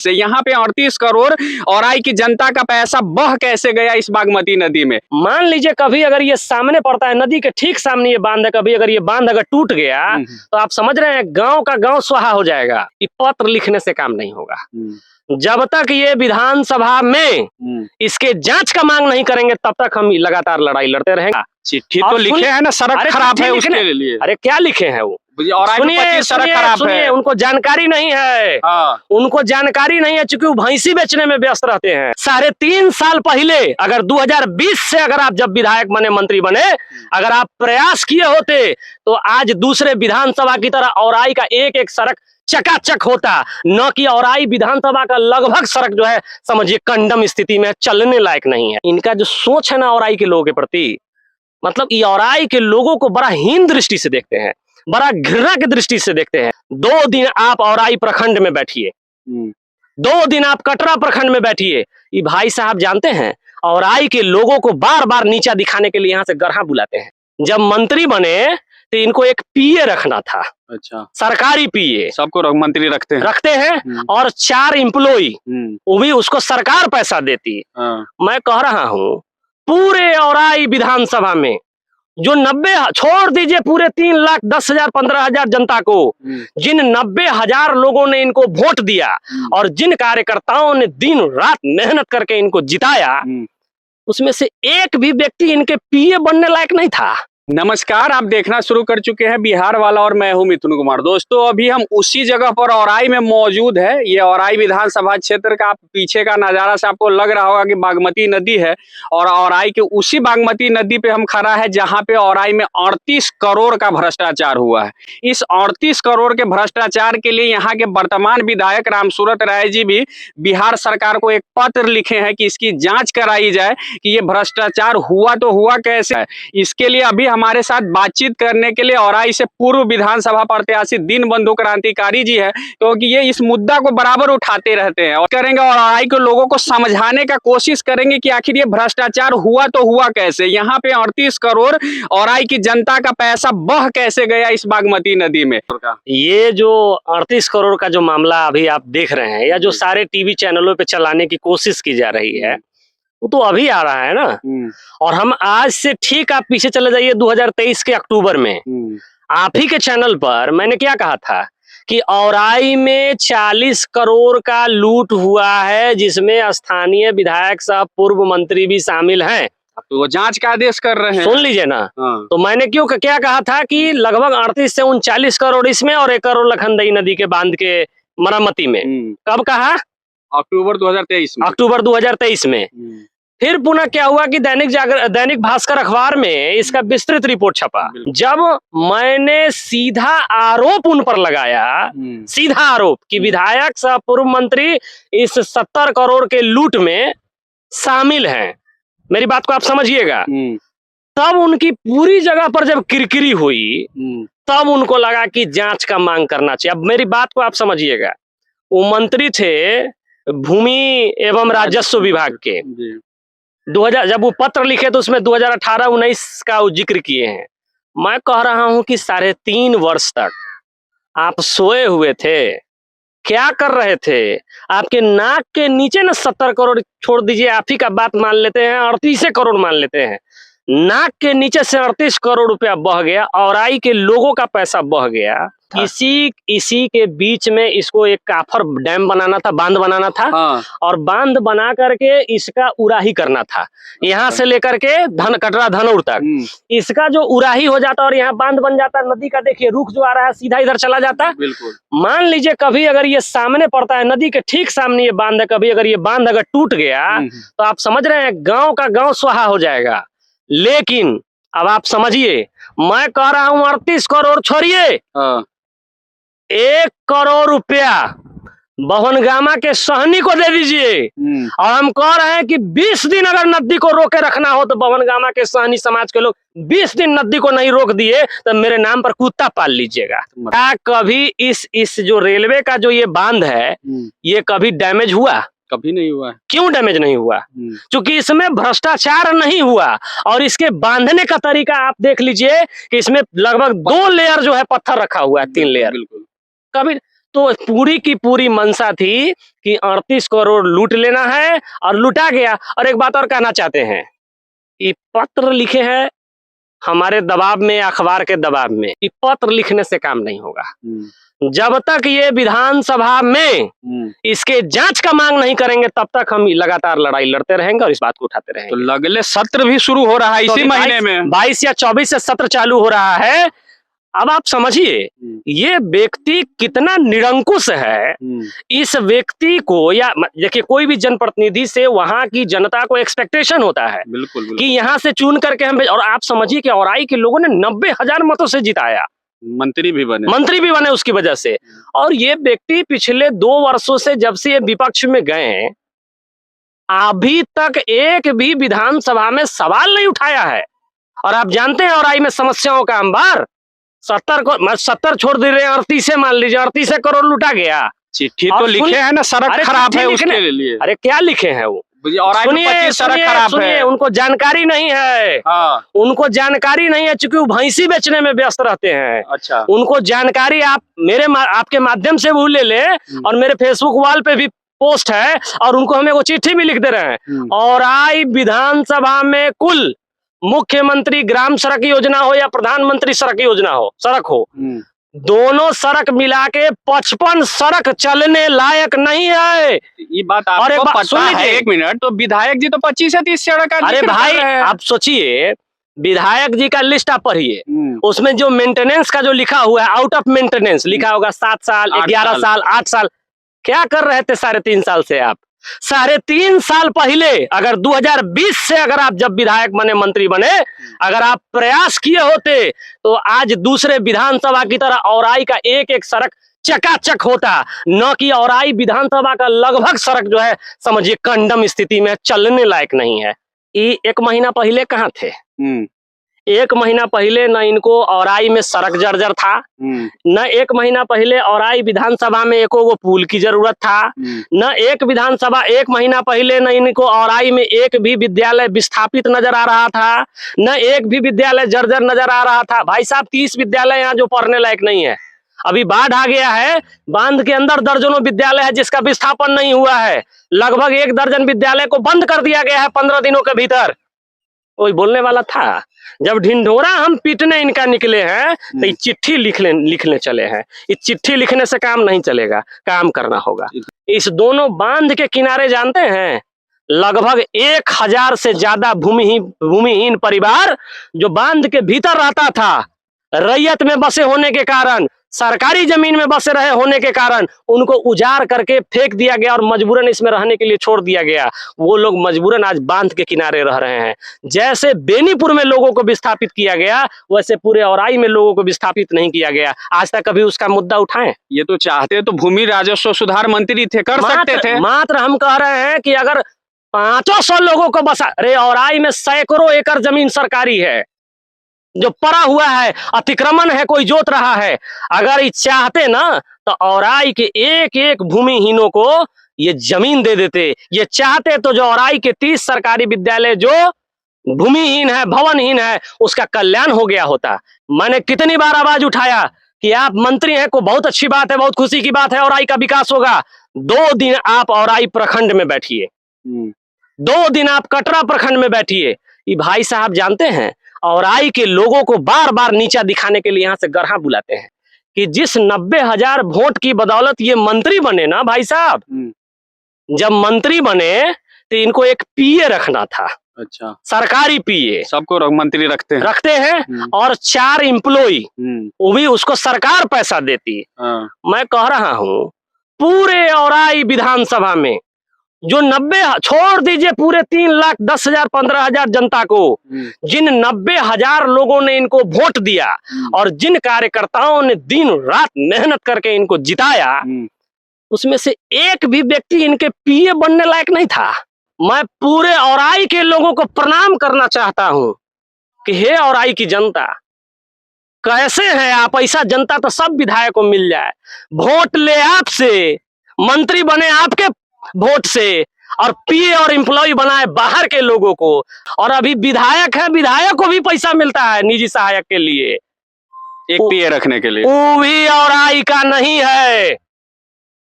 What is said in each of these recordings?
से यहाँ पे 38 करोड़ औराई की जनता का पैसा बह कैसे गया इस बागमती नदी में। मान लीजिए कभी अगर ये सामने पड़ता है, नदी के ठीक सामने ये बांध है, कभी अगर ये बांध अगर टूट गया तो आप समझ रहे हैं गांव का गांव स्वाहा हो जाएगा। ये पत्र लिखने से काम नहीं होगा। जब तक ये विधानसभा में इसके जांच का मांग नहीं करेंगे तब तक हम लगातार लड़ाई लड़ते रहेंगे। चिट्ठी तो लिखे है ना, सड़क खराब है उसके लिए। अरे क्या लिखे हैं वो? सुनिए सड़क खराब है, उनको जानकारी नहीं है। उनको जानकारी नहीं है क्योंकि वो भैंसी बेचने में व्यस्त रहते हैं। 3.5 साल पहले अगर 2020 से अगर आप जब विधायक बने, मंत्री बने, अगर आप प्रयास किए होते तो आज दूसरे विधानसभा की तरह औराई का एक एक सड़क चकाचक होता, न कि औराई विधानसभा का लगभग सड़क जो है समझिए कंडम स्थिति में, चलने लायक नहीं है। इनका जो सोच है ना औराई के लोगों के प्रति, मतलब ये औराई के लोगों को बड़ा हीन दृष्टि से देखते हैं, बड़ा घृणा की दृष्टि से देखते हैं। 2 दिन आप औराई प्रखंड में बैठिए, 2 दिन आप कटरा प्रखंड में बैठिए, ये भाई साहब जानते हैं औराई के लोगों को बार बार नीचा दिखाने के लिए यहाँ से गढ़ा बुलाते हैं। जब मंत्री बने तो इनको एक पीए रखना था। अच्छा, सरकारी पीए सबको मंत्री रखते हैं और 4 एम्प्लॉई, वो भी उसको सरकार पैसा देती। मैं कह रहा हूँ पूरे औराई विधानसभा में जो 90, छोड़ दीजिए पूरे 3,10,000 15,000 जनता को, जिन 90,000 लोगों ने इनको वोट दिया और जिन कार्यकर्ताओं ने दिन रात मेहनत करके इनको जिताया, उसमें से एक भी व्यक्ति इनके पीए बनने लायक नहीं था। नमस्कार, आप देखना शुरू कर चुके हैं बिहार वाला और मैं हूं मिथुन कुमार। दोस्तों अभी हम उसी जगह पर औराई में मौजूद है। ये औराई विधानसभा क्षेत्र का पीछे का नजारा से आपको लग रहा होगा कि बागमती नदी है और औराई के उसी बागमती नदी पे हम खड़ा है जहां पे औराई में 38 करोड़ का भ्रष्टाचार हुआ है। इस 38 करोड़ के भ्रष्टाचार के लिए यहाँ के वर्तमान विधायक रामसूरत राय जी भी बिहार सरकार को एक पत्र लिखे हैं कि इसकी जाँच कराई जाए कि ये भ्रष्टाचार हुआ तो हुआ कैसे है। इसके लिए अभी हमारे साथ बातचीत करने के लिए औराई से पूर्व विधानसभा प्रत्याशी दीनबंधु क्रांतिकारी जी है, क्योंकि ये इस मुद्दा को बराबर उठाते रहते हैं और करेंगे और औराई के लोगों को समझाने का कोशिश करेंगे कि आखिर ये भ्रष्टाचार हुआ तो हुआ कैसे। यहाँ पे 38 करोड़ औराई की जनता का पैसा बह कैसे गया इस बागमती नदी में। ये जो 38 करोड़ का जो मामला अभी आप देख रहे हैं या जो सारे टीवी चैनलों पे चलाने की कोशिश की जा रही है, वो तो अभी आ रहा है ना। और हम आज से ठीक आप पीछे चले जाइए 2023 के अक्टूबर में आप ही के चैनल पर मैंने क्या कहा था कि औराई में 40 करोड़ का लूट हुआ है, जिसमें स्थानीय विधायक साहब, पूर्व मंत्री भी शामिल हैं। तो वो जांच का आदेश कर रहे हैं, सुन लीजिए ना। तो मैंने क्या कहा था कि लगभग 38 से 39 करोड़ इसमें और 1 करोड़ लखनदई नदी के बांध के मरम्मती में। कब कहा? अक्टूबर 2023 में। अक्टूबर 2023 में। फिर पुनः क्या हुआ कि दैनिक भास्कर अखबार में इसका विस्तृत रिपोर्ट छपा। जब मैंने सीधा आरोप उन पर लगाया, सीधा आरोप कि विधायक सह पूर्व मंत्री इस 70 करोड़ के लूट में शामिल हैं, मेरी बात को आप समझिएगा, तब उनकी पूरी जगह पर जब किरकिरी हुई तब उनको लगा कि जांच का मांग करना चाहिए। अब मेरी बात को आप समझिएगा, वो मंत्री थे भूमि एवं राजस्व विभाग के। 2000 जब वो पत्र लिखे तो उसमें 2018-19 का जिक्र किए हैं। मैं कह रहा हूं कि 3.5 वर्ष तक आप सोए हुए थे, क्या कर रहे थे? आपके नाक के नीचे ना 70 करोड़, छोड़ दीजिए आप ही का बात मान लेते हैं, 38 करोड़ मान लेते हैं, नाक के नीचे से 38 करोड़ रुपया बह गया, औराई के लोगों का पैसा बह गया। इसी के बीच में इसको एक काफर डैम बनाना था, बांध बनाना था। और बांध बना करके इसका उराही करना था, यहाँ से लेकर के कटरा धनौर तक। इसका जो उराही हो जाता और यहाँ बांध बन जाता, नदी का देखिए रुख जो आ रहा है सीधा इधर चला जाता। मान लीजिए कभी अगर ये सामने पड़ता है, नदी के ठीक सामने ये बांध है, कभी अगर ये बांध अगर टूट गया तो आप समझ रहे हैं गांव का गांव स्वाहा हो जाएगा। लेकिन अब आप समझिए, मैं कह रहा हूँ 38 करोड़ छोड़िए, 1 करोड़ रुपया बहनगामा के सहनी को दे दीजिए। और हम कह रहे हैं कि 20 दिन अगर नदी को रोके रखना हो तो बहनगामा के सहनी समाज के लोग 20 दिन नदी को नहीं रोक दिए तो मेरे नाम पर कुत्ता पाल लीजिएगा। क्या कभी इस जो रेलवे का जो ये बांध है ये कभी डैमेज हुआ? कभी नहीं हुआ। क्यों डैमेज नहीं हुआ? क्योंकि इसमें भ्रष्टाचार नहीं हुआ। और इसके बांधने का तरीका आप देख लीजिए कि इसमें लगभग 2 लेयर जो है पत्थर रखा हुआ है, 3 लेयर। कभी तो पूरी की पूरी मंशा थी कि 38 करोड़ लूट लेना है और लूटा गया। और एक बात और कहना चाहते हैं, ये पत्र लिखे हैं हमारे दबाव में, अखबार के दबाव में, ये पत्र लिखने से काम नहीं होगा। जब तक ये विधानसभा में इसके जांच का मांग नहीं करेंगे तब तक हम लगातार लड़ाई लड़ते रहेंगे और इस बात को उठाते रहेंगे। तो अगले सत्र भी शुरू हो रहा है इसी महीने में, 22 या 24 से सत्र चालू हो रहा है। अब आप समझिए ये व्यक्ति कितना निरंकुश है। इस व्यक्ति को, या देखिए कोई भी जनप्रतिनिधि से वहां की जनता को एक्सपेक्टेशन होता है बिल्कुल, बिल्कुल। कि यहाँ से चुन करके हम, और आप समझिए कि औराई के लोगों ने 90,000 मतों से जिताया, मंत्री भी बने उसकी वजह से। और ये व्यक्ति पिछले 2 वर्षों से जब से ये विपक्ष में गए अभी तक एक भी विधानसभा में सवाल नहीं उठाया है। और आप जानते हैं औराई में समस्याओं का अंबार, 70 छोड़ दे रहे हैं, 38 मान लीजिए, 38 करोड़ लूटा गया। चिट्ठी तो लिखे है ना, सड़क खराब है उसके लिए। अरे क्या लिखे हैं वो? सुनिए, सड़क खराब है, उनको जानकारी नहीं है। हाँ। उनको जानकारी नहीं है क्योंकि वो भैंसी बेचने में व्यस्त रहते हैं। अच्छा। उनको जानकारी आप आपके माध्यम से वो ले ले, और मेरे फेसबुक वॉल पे भी पोस्ट है, और उनको हमें वो चिट्ठी भी लिख दे रहे हैं। औराई विधानसभा में कुल मुख्यमंत्री ग्राम सड़क योजना हो या प्रधानमंत्री सड़क योजना हो, सड़क हो, दोनों सड़क मिला के 55 सड़क चलने लायक नहीं है। ये बात आपको पता है? एक मिनट, तो विधायक जी तो 25 से 30 सड़क। अरे भाई आप सोचिए, विधायक जी का लिस्ट आप पढ़िए, उसमें जो मेंटेनेंस का जो लिखा हुआ है, आउट ऑफ मेंटेनेंस लिखा होगा 7 साल, 11 साल, 8 साल। क्या कर रहे थे 3.5 साल से आप? 3.5 साल पहले, अगर 2020 से अगर आप जब विधायक बने, मंत्री बने, अगर आप प्रयास किए होते तो आज दूसरे विधानसभा की तरह औराई का एक एक सड़क चकाचक होता, न कि औराई विधानसभा का लगभग सड़क जो है समझिए कंडम स्थिति में, चलने लायक नहीं है। ये 1 महीना पहले कहाँ थे? 1 महीना पहले न इनको औराई में सड़क जर्जर था, न 1 महीना पहले औराई विधानसभा में एको वो पुल की जरूरत था, न 1 महीना पहले न इनको औराई में एक भी विद्यालय विस्थापित नजर आ रहा था, न एक भी विद्यालय जर्जर नजर आ रहा था। भाई साहब 30 विद्यालय यहाँ जो पढ़ने लायक नहीं है। अभी बाढ़ आ गया है, बांध के अंदर दर्जनों विद्यालय है जिसका विस्थापन नहीं हुआ है। लगभग 1 दर्जन विद्यालय को बंद कर दिया गया है 15 दिनों के भीतर। कोई बोलने वाला था? जब ढिंढोरा हम पीटने इनका निकले हैं तो ये चिट्ठी लिखने चले हैं। इस चिट्ठी लिखने से काम नहीं चलेगा, काम करना होगा। इस दोनों बांध के किनारे जानते हैं लगभग 1000 से ज्यादा भूमिहीन परिवार जो बांध के भीतर रहता था, रैयत में बसे होने के कारण, सरकारी जमीन में बसे रहे होने के कारण उनको उजाड़ करके फेंक दिया गया और मजबूरन इसमें रहने के लिए छोड़ दिया गया। वो लोग मजबूरन आज बांध के किनारे रह रहे हैं। जैसे बेनीपुर में लोगों को विस्थापित किया गया वैसे पूरे औराई में लोगों को विस्थापित नहीं किया गया। आज तक कभी उसका मुद्दा उठाएं? ये तो चाहते तो भूमि राजस्व सुधार मंत्री थे, कर सकते थे। मात्र हम कह रहे हैं कि अगर 500 लोगों को बसा, अरे औराई में सैकड़ों एकड़ जमीन सरकारी है जो पड़ा हुआ है, अतिक्रमण है, कोई जोत रहा है। अगर ये चाहते ना तो औराई के एक एक भूमिहीनों को ये जमीन दे देते। ये चाहते तो जो औराई के 30 सरकारी विद्यालय जो भूमिहीन है, भवनहीन है, उसका कल्याण हो गया होता। मैंने कितनी बार आवाज उठाया कि आप मंत्री हैं, को बहुत अच्छी बात है, बहुत खुशी की बात है, औराई का विकास होगा। 2 दिन आप औराई प्रखंड में बैठिए, 2 दिन आप कटरा प्रखंड में बैठिए। ये भाई साहब जानते हैं औराई के लोगों को बार बार नीचा दिखाने के लिए यहाँ से गढ़ा बुलाते हैं कि जिस 90,000 वोट की बदौलत ये मंत्री बने ना भाई साहब, जब मंत्री बने तो इनको एक पीए रखना था। अच्छा, सरकारी पीए सबको मंत्री रखते हैं और 4 एम्प्लॉई, वो भी उसको सरकार पैसा देती है। मैं कह रहा हूँ पूरे औराई विधानसभा में जो 90, छोड़ दीजिए पूरे 3,10,000 15,000 जनता को, जिन 90,000 लोगों ने इनको वोट दिया और जिन कार्यकर्ताओं ने दिन रात मेहनत करके इनको जिताया, उसमें से एक भी व्यक्ति इनके पीए बनने लायक नहीं था। मैं पूरे औराई के लोगों को प्रणाम करना चाहता हूं कि हे औराई की जनता, कैसे हैं आप? ऐसा जनता तो सब विधायक को मिल जाए, वोट ले आपसे, मंत्री बने आपके वोट से, और पीए और एम्प्लॉय बनाए बाहर के लोगों को। और अभी विधायक है, विधायक को भी पैसा मिलता है निजी सहायक के लिए, एक पीए रखने के लिए, वो भी औराई का नहीं है।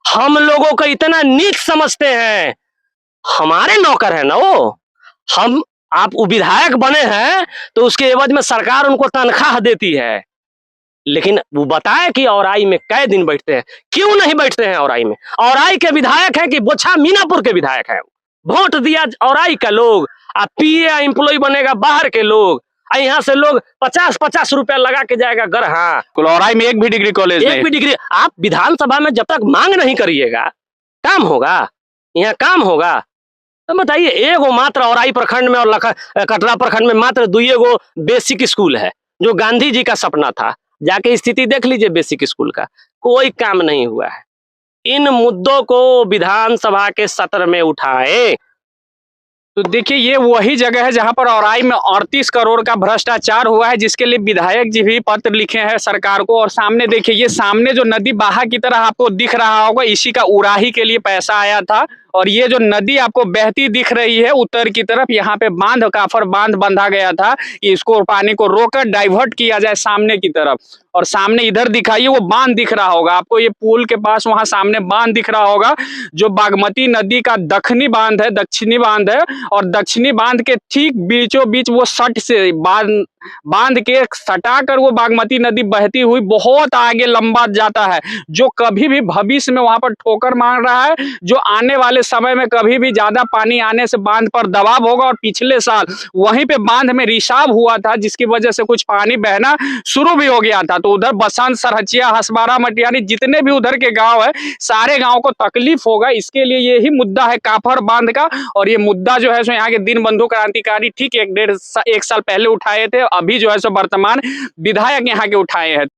हम लोगों को इतना नीच समझते हैं। हमारे नौकर है ना वो। हम आप विधायक बने हैं तो उसके एवज में सरकार उनको तनख्वाह देती है, लेकिन वो बताए कि औराई में कै दिन बैठते हैं, क्यों नहीं बैठते हैं औराई में? औराई के विधायक है कि बोछा मीनापुर के विधायक है? वोट दिया औराई का लोग, आप पीए एम्प्लॉय बनेगा बाहर के लोग, यहाँ से लोग 50-50 रुपया लगा के जाएगा गरहा। कुलौराई में एक भी डिग्री कॉलेज एक भी डिग्री आप विधानसभा में जब तक मांग नहीं करिएगा काम होगा? यहाँ काम होगा? तो बताइए, एगो मात्र औराई प्रखंड में और कटरा प्रखंड में मात्र 2 बेसिक स्कूल है, जो गांधी जी का सपना था। जाके स्थिति देख लीजिए बेसिक स्कूल का, कोई काम नहीं हुआ है। इन मुद्दों को विधानसभा के सत्र में उठाए। तो देखिए, ये वही जगह है जहां पर औराई में 38 करोड़ का भ्रष्टाचार हुआ है, जिसके लिए विधायक जी भी पत्र लिखे हैं सरकार को। और सामने देखिए, ये सामने जो नदी बाहा की तरह आपको दिख रहा होगा, इसी का उड़ाही के लिए पैसा आया था। और ये जो नदी आपको बहती दिख रही है उत्तर की तरफ, यहाँ पे बांध काफर बांध बंधा गया था कि इसको पानी को रोककर डाइवर्ट किया जाए सामने की तरफ। और सामने इधर दिखाइए, वो बांध दिख रहा होगा आपको, ये पुल के पास वहां सामने बांध दिख रहा होगा, जो बागमती नदी का दक्षिणी बांध है, दक्षिणी बांध है। और दक्षिणी बांध के ठीक बीचों बीच वो सट से बांध के सटाकर वो बागमती नदी बहती हुई बहुत आगे लंबा जाता है, जो कभी भी भविष्य में वहां पर ठोकर मार रहा है, जो आने वाले समय में कभी भी ज्यादा पानी आने से बांध पर दबाव होगा। और पिछले साल वहीं पे बांध में रिसाव हुआ था, जिसकी वजह से कुछ पानी बहना शुरू भी हो गया था। तो उधर बसंत, सरहचिया, हसबारा, मटियानी, जितने भी उधर के गांव है, सारे गांव को तकलीफ होगा। इसके लिए यही मुद्दा है काफर बांध का। और ये मुद्दा जो है सो यहाँ के दीनबंधु क्रांतिकारी ठीक 1 साल पहले उठाए थे, अभी जो है सो वर्तमान विधायक यहाँ के उठाए हैं।